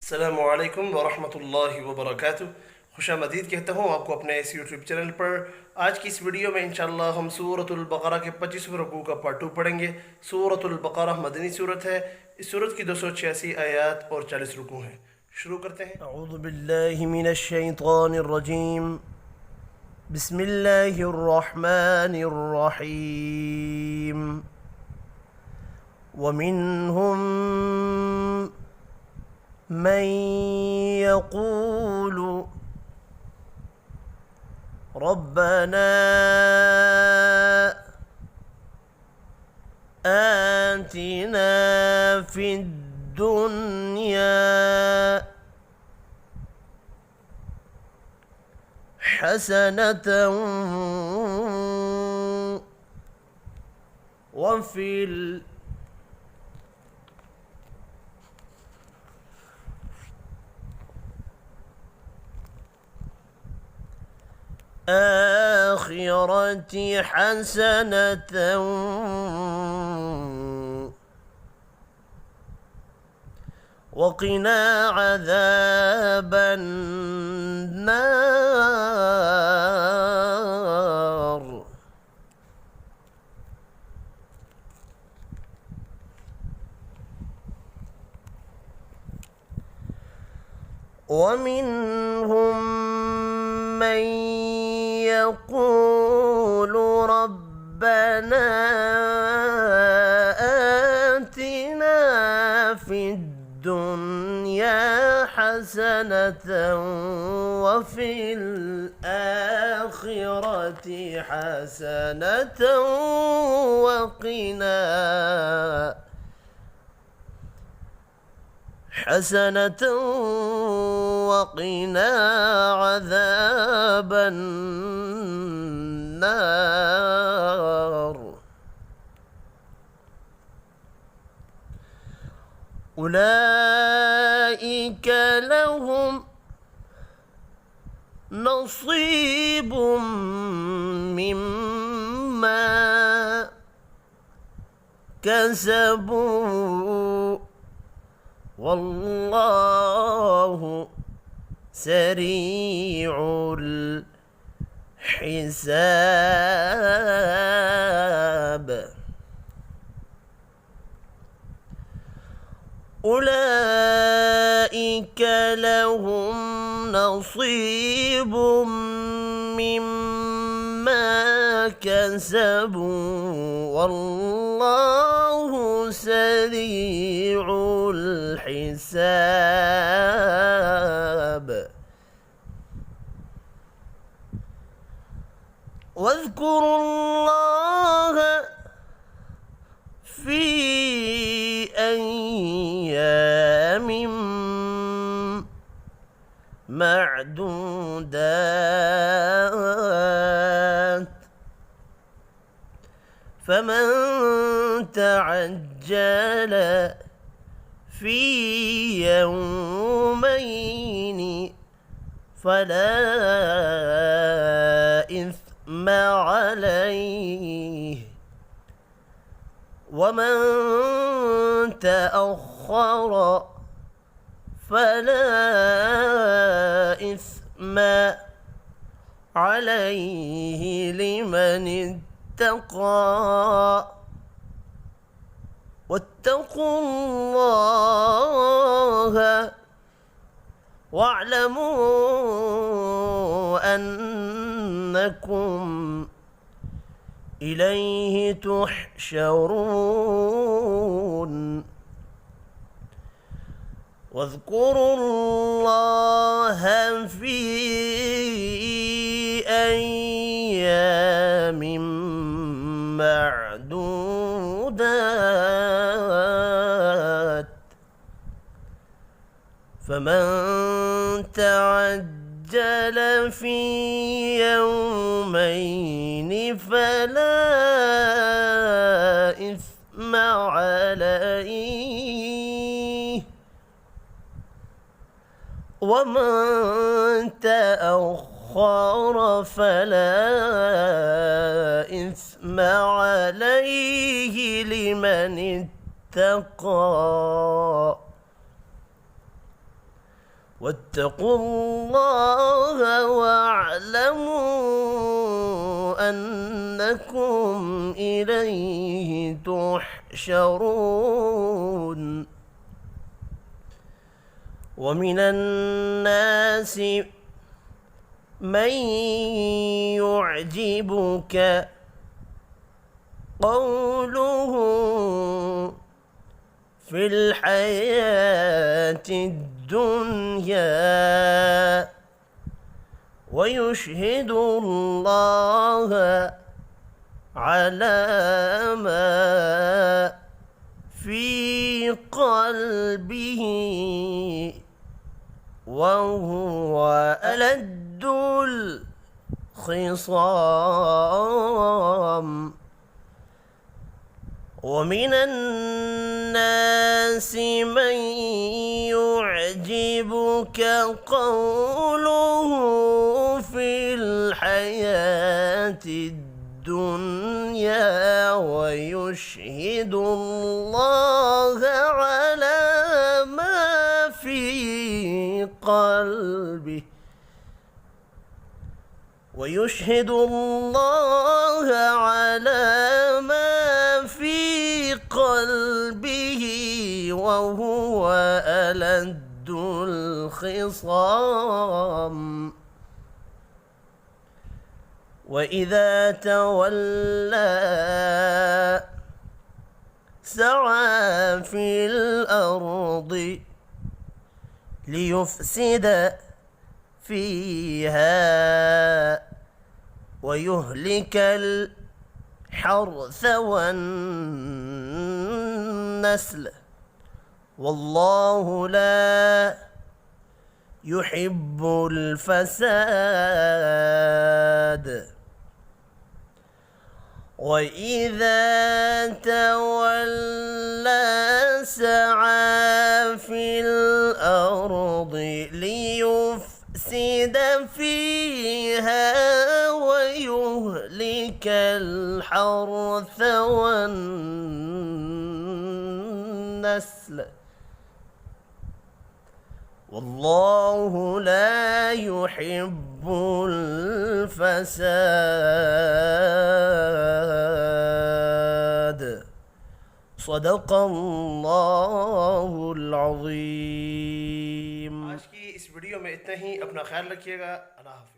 अस्सलामुअलैकुम वरहमतुल्लाहि वबरकातुह। खुशामदीद कहता हूँ आपको अपने इस यूट्यूब चैनल पर। आज की इस वीडियो में इंशाअल्लाह हम सूरतुल बकरा के 25वें रुकू का पार्ट 2 पढ़ेंगे। सूरतुल बकरा मदनी सूरत है। इस सूरत की 286 आयात और 40 रुकू हैं। शुरू करते हैं। अऊज़ु बिल्लाहि मिनश शैतानिर रजीम। बिस्मिल्लाहिर रहमानिर रहीम। वमिनहुम من يقول ربنا آتنا في الدنيا حسنة وفي الآخرة حسنة وقنا عذاب النار. ومنهم من يقول ربنا آتنا في الدنيا حسنة وفي الآخرة حسنة وقنا عذاب النار. أولئك لهم نصيب مما كسبوا والله سريع الحساب. أولئك لهم نصيب مما كسبوا والله سريع الحساب. واذكروا الله في أيام معدودات فمن تعجل في يومين فلا إثم عليه ومن تأخر فلا إثم عليه لمن اتقى واتقوا الله واعلموا أنكم إليه تحشرون. واذكروا الله في أيام معدودات فمن تعجل في يومين فلا إثم عليه ومن تأخر فلا إثم عليه لمن اتقى واتقوا الله واعلموا أنكم إليه تحشرون. ومن الناس من يعجبك قوله في الحياة الدنيا ويشهد الله على ما في قلبه وهو ألد الخصام. ومن الناس من يعجبك قوله في الحياة الدنيا ويشهد الله على ما في قلبه ويشهد الله على ما في قلبه وهو ألد الخصام. وإذا تولى سعى في الأرض ليفسد فيها ويهلك الحرث والنسل والله لا يحب الفساد. وإذا تولى سعى في الأرض ليفسد فيها ويهلك الحرث والنسل والله لا يحب الفساد. صدق الله العظीम। आज की इस वीडियो में इतना ही। अपना ख्याल रखिएगा। अल्लाह हाफ़िज़।